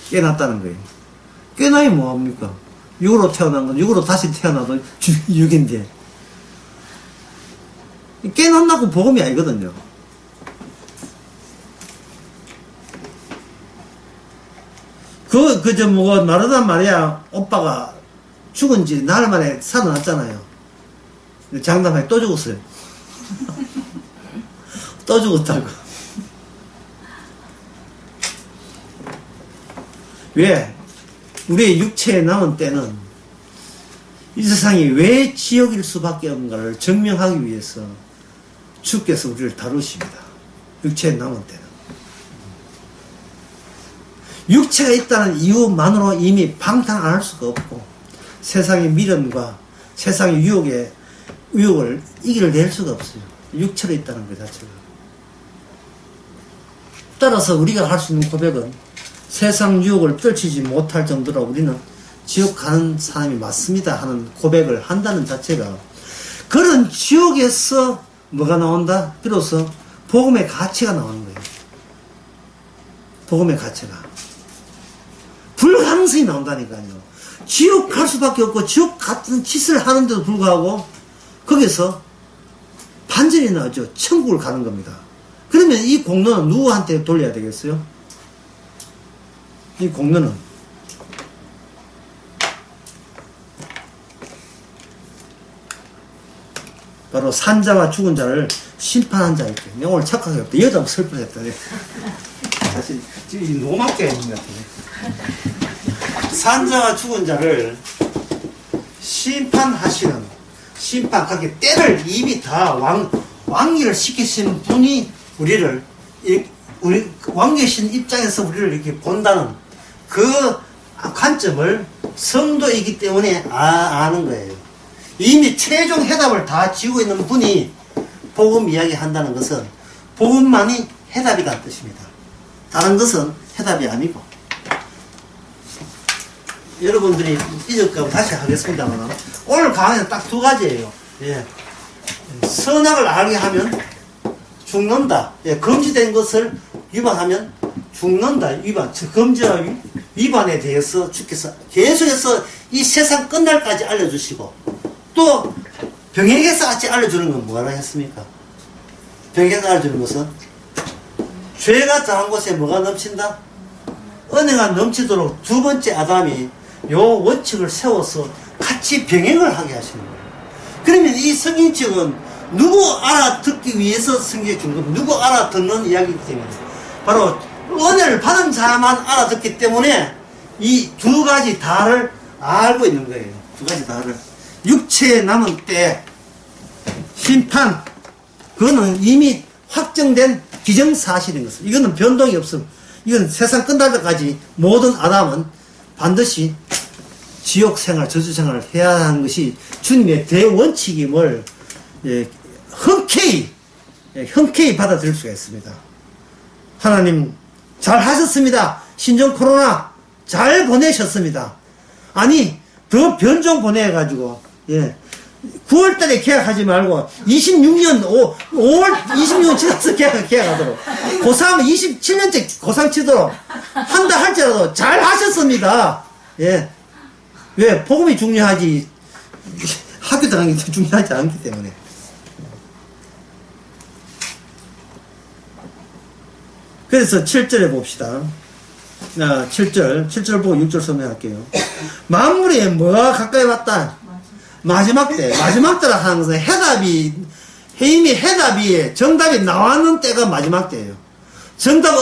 B: 깨났다는 거예요. 깨나이 뭐합니까? 육으로 태어난 건 육으로 다시 태어나도 육인데 깨난다고 복음이 아니거든요. 마르단 마리아 오빠가 죽은 지 나흘 만에 살아났잖아요. 장담하게 또 죽었어요. 또 죽었다고. 왜? 우리의 육체에 남은 때는 이 세상이 왜 지옥일 수밖에 없는가를 증명하기 위해서 주께서 우리를 다루십니다. 육체에 남은 때는. 육체가 있다는 이유만으로 이미 방탕 안 할 수가 없고 세상의 미련과 세상의 유혹을 이겨낼 수가 없어요. 육체로 있다는 것 자체가. 따라서 우리가 할 수 있는 고백은 세상 유혹을 떨치지 못할 정도로 우리는 지옥 가는 사람이 맞습니다 하는 고백을 한다는 자체가 그런 지옥에서 뭐가 나온다? 비로소 복음의 가치가 나오는 거예요. 복음의 가치가. 불가능성이 나온다니까요. 지옥 갈 수밖에 없고 지옥 같은 짓을 하는데도 불구하고 거기서 반전이 나오죠. 천국을 가는 겁니다. 그러면 이 공로는 누구한테 돌려야 되겠어요? 이 공로는 바로 산자와 죽은 자를 심판한 자일게. 내가 오늘 착하게 없다. 여자 슬퍼했다. 사실 지금 노맣게 있는 것 같은데. 산자와 죽은 자를 심판하시는 심판하게 때를 이미 다 왕위를 시키신 분이 우리 왕계신 입장에서 우리를 이렇게 본다는 그 관점을 성도이기 때문에 아는 거예요. 이미 최종 해답을 다 지고 있는 분이 복음 이야기 한다는 것은 복음만이 해답이라는 뜻입니다. 다른 것은 해답이 아니고. 여러분들이 잊을까봐 다시 하겠습니다만 오늘 강의는 딱 두 가지예요. 예. 선악을 알게 하면 죽는다. 예. 금지된 것을 위반하면 죽는다. 금지와 위반에 대해서 주께서 계속해서 이 세상 끝날까지 알려주시고 또 병행해서 같이 알려주는 건 뭐라 했습니까? 병행해서 알려주는 것은 죄가 당한 곳에 뭐가 넘친다? 은혜가 넘치도록 두 번째 아담이 요 원칙을 세워서 같이 병행을 하게 하시는 거예요. 그러면 이 성경책은 누구 알아듣기 위해서 성경에 준 겁니다. 누구 알아듣는 이야기이기 때문에 바로 은혜를 받은 자만 알아듣기 때문에 이 두 가지 다를 알고 있는 거예요. 두 가지 다를. 육체에 남은 때 심판 그거는 이미 확정된 기정사실인 것입니다. 이거는 변동이 없음. 이건 세상 끝날 때까지 모든 아담은 반드시 지옥 생활, 저주 생활을 해야 하는 것이 주님의 대원칙임을 흔쾌히 받아들일 수가 있습니다. 하나님 잘 하셨습니다. 신종 코로나 잘 보내셨습니다. 아니 더 변종 보내가지고 9월달에 계약하지 말고 26년 5월 26년 지나서 계약하도록 고3 27년째 고3 치도록 한다 할지라도 잘 하셨습니다. 왜? 복음이 중요하지 학교 다니는 게 중요하지 않기 때문에 그래서 7절에 봅시다. 7절 보고 6절 설명할게요. 만물에 뭐가 가까이 왔다? 마지막 때라 하는 것은 이미 해답이, 정답이 나왔는 때가 마지막 때예요. 정답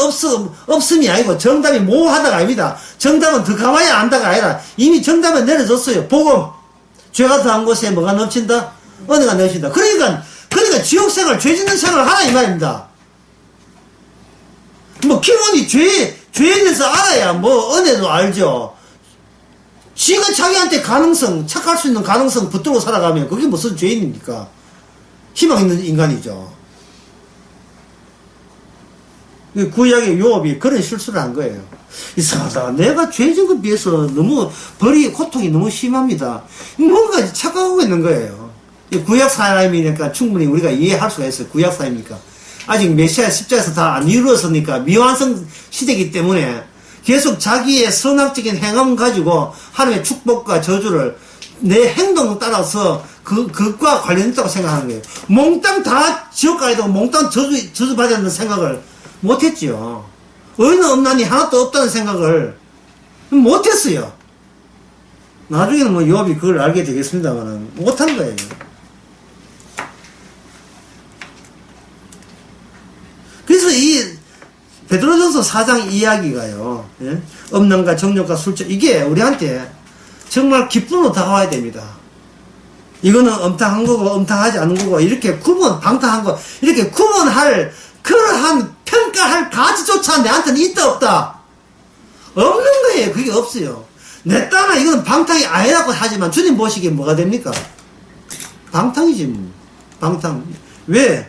B: 없음이 아니고 정답이 모호하다가 아닙니다. 정답은 더 가봐야 안다가 아니라 이미 정답은 내려졌어요. 복음. 죄가 더한 곳에 뭐가 넘친다? 은혜가 넘친다. 그러니까 지옥생활, 죄 짓는 생활을 하라 이 말입니다. 뭐 기본이 죄에 대해서 알아야 뭐 은혜도 알죠. 지가 자기한테 착할 수 있는 가능성 붙들고 살아가면 그게 무슨 죄인입니까? 희망 있는 인간이죠. 구약의 요업이 그런 실수를 한 거예요. 이상하다. 내가 죄 짓는 것에 비해서 너무 고통이 너무 심합니다. 뭔가 착각하고 있는 거예요. 구약 사람이니까 충분히 우리가 이해할 수가 있어요. 구약 사람이니까. 아직 메시아 십자에서 다 안 이루어서니까 미완성 시대이기 때문에 계속 자기의 선악적인 행함 가지고 하나님의 축복과 저주를 내 행동 따라서 그것과 관련있다고 생각하는 거예요. 몽땅 다 지옥 가야 되고 몽땅 저주 받아야 된다는 생각을 못했지요. 의는 없나니 하나도 없다는 생각을 못했어요. 나중에는 뭐 요압이 그걸 알게 되겠습니다만은 못한 거예요. 그래서 이 베드로전서 4장 이야기가요, 예? 음란과 정욕과 술취, 이게 우리한테 정말 기쁨으로 다가와야 됩니다. 이거는 엄탕한 거고 엄탕하지 않은 거고 이렇게 방탕한 거 이렇게 구분할 그러한 평가할 가치조차 내한테는 있다 없다? 없는 거예요. 그게 없어요. 내 딸은 이거는 방탕이 아니라고 하지만 주님 보시기에 뭐가 됩니까? 방탕이지 뭐. 방탕. 왜?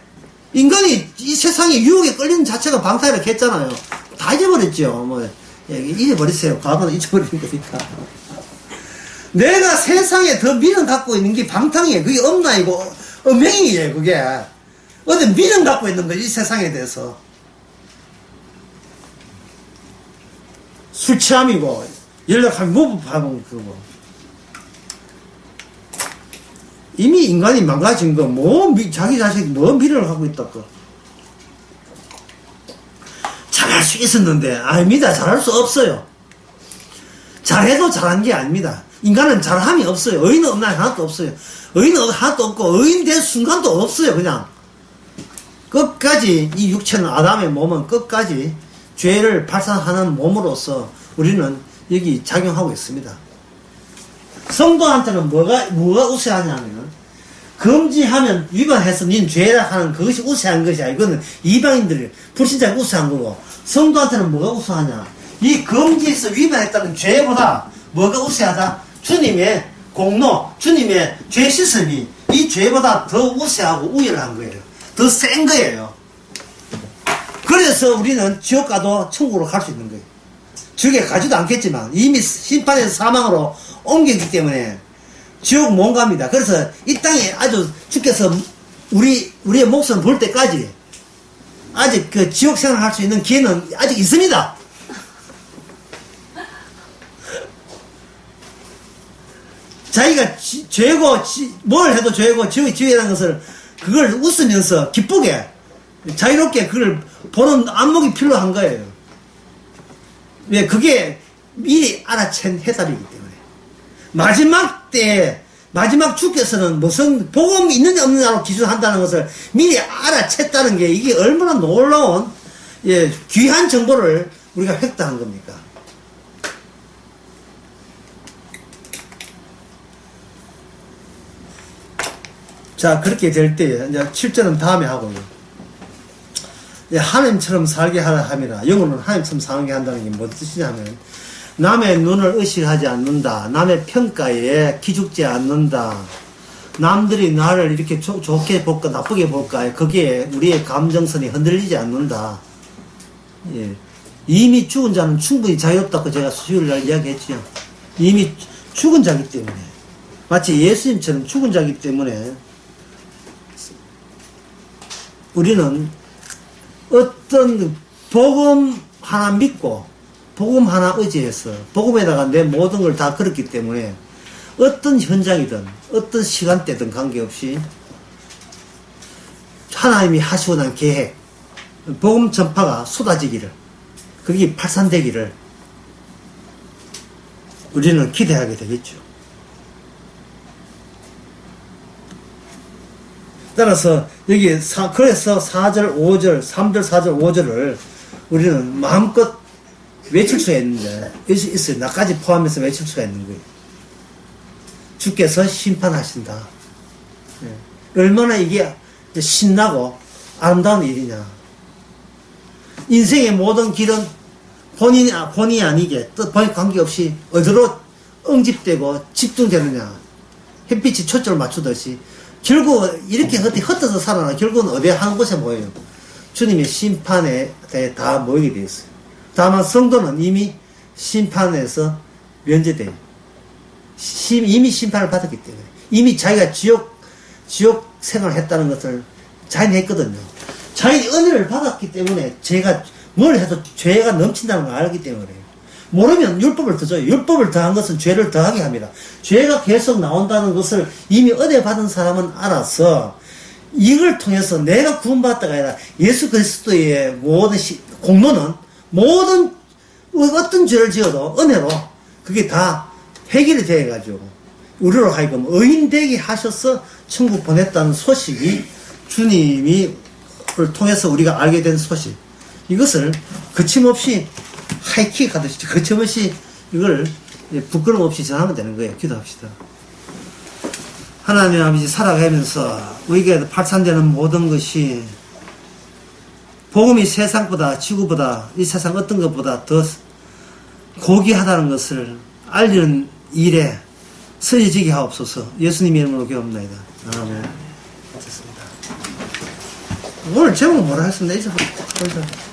B: 인간이 이 세상에 유혹에 끌리는 자체가 방탕이라고 했잖아요. 다 잊어버렸죠. 뭐 잊어버리세요. 과거는 잊어버리는 거니까. 내가 세상에 더 미련 갖고 있는 게 방탕이에요. 그게 엄나이고 엄행이에요. 그게 어디 미련 갖고 있는 거지 이 세상에 대해서. 술 취함이고 연락하면 무법하면 그거. 이미 인간이 망가진 거, 자기 자식 미련을 갖고 있다고. 잘할 수 있었는데, 아닙니다. 잘할 수 없어요. 잘해도 잘한 게 아닙니다. 인간은 잘함이 없어요. 의인은 없나 하나도 없어요. 의인은 하나도 없고, 의인 될 순간도 없어요, 그냥. 끝까지, 이 육체는, 아담의 몸은 끝까지 죄를 발산하는 몸으로서 우리는 여기 작용하고 있습니다. 성도한테는 뭐가 우세하냐면, 금지하면 위반해서 닌 죄라 하는 그것이 우세한 것이 아니고, 이거는 이방인들이, 불신자가 우세한 거고, 성도한테는 뭐가 우세하냐? 이 금지에서 위반했다는 죄보다 뭐가 우세하다? 주님의 공로, 주님의 죄 씻음이 이 죄보다 더 우세하고 우열한 거예요. 더 센 거예요. 그래서 우리는 지옥 가도 천국으로 갈 수 있는 거예요. 지옥에 가지도 않겠지만, 이미 심판에서 사망으로 옮겼기 때문에 지옥 못 갑니다. 그래서 이 땅에 아주 주께서 우리의 목숨 볼 때까지 아직 그 지옥 생활 할 수 있는 기회는 아직 있습니다. 자기가 죄고 뭘 해도 죄고 지옥이라는 것을 그걸 웃으면서 기쁘게 자유롭게 그걸 보는 안목이 필요한 거예요. 왜? 그게 미리 알아챈 해답이기 때문에. 마지막 주께서는 무슨 복음이 있느냐 없느냐로 기준한다는 것을 미리 알아챘다는 게 이게 얼마나 놀라운, 귀한 정보를 우리가 획득한 겁니까? 자, 그렇게 될 때, 이제 7절은 다음에 하고요. 하나님처럼 살게 하라 함이라. 영어로는 하나님처럼 살게 한다는 게 무슨 뜻이냐면, 남의 눈을 의식하지 않는다. 남의 평가에 기죽지 않는다. 남들이 나를 이렇게 좋게 볼까 나쁘게 볼까 거기에 우리의 감정선이 흔들리지 않는다. 예. 이미 죽은 자는 충분히 자유롭다고 제가 수요일날 이야기했죠. 이미 죽은 자기 때문에, 마치 예수님처럼 죽은 자기 때문에 우리는 어떤 복음 하나 믿고 복음 하나 의지해서 복음에다가 내 모든 걸 다 걸었기 때문에 어떤 현장이든 어떤 시간대든 관계없이 하나님이 하시고 난 계획, 복음 전파가 쏟아지기를, 그게 발산되기를 우리는 기대하게 되겠죠. 따라서 여기 그래서 4절, 5절, 3절, 4절, 5절을 우리는 마음껏 외칠 수가 있는데, 있어요. 나까지 포함해서 외칠 수가 있는 거예요. 주께서 심판하신다. 얼마나 이게 신나고 아름다운 일이냐. 인생의 모든 길은 본인이 아니게, 뜻 관계없이 어디로 응집되고 집중되느냐. 햇빛이 초점을 맞추듯이 결국 이렇게 흩어져 살아나 결국은 어디 한 곳에 모여요. 주님의 심판에 대해 다 모이게 되어 있어요. 다만 성도는 이미 심판에서 면제돼요. 이미 심판을 받았기 때문에, 이미 자기가 지옥 생활을 했다는 것을 자기는 했거든요. 자기 은혜를 받았기 때문에 제가 뭘 해도 죄가 넘친다는 걸 알기 때문에. 모르면 율법을 더 줘요. 율법을 더한 것은 죄를 더하게 합니다. 죄가 계속 나온다는 것을 이미 은혜 받은 사람은 알아서 이걸 통해서 내가 구원받았다가 아니라 예수 그리스도의 모든 공로는 모든 어떤 죄를 지어도 은혜로 그게 다 해결이 되어가지고 우리로 하여금 의인되게 하셔서 천국 보냈다는 소식이 주님을 통해서 우리가 알게 된 소식, 이것을 거침없이 하이킥 하듯이 거침없이 이걸 부끄럼 없이 전하면 되는 거예요. 기도합시다. 하나님 아버지, 살아가면서 우리에게 발산되는 모든 것이 복음이 세상보다, 지구보다, 이 세상 어떤 것보다 더 고귀하다는 것을 알리는 일에 쓰여지게 하옵소서. 예수님 이름으로 기도합니다. 아멘. 됐습니다. 오늘 제목은 뭐라 했습니다. 잊어버렸다.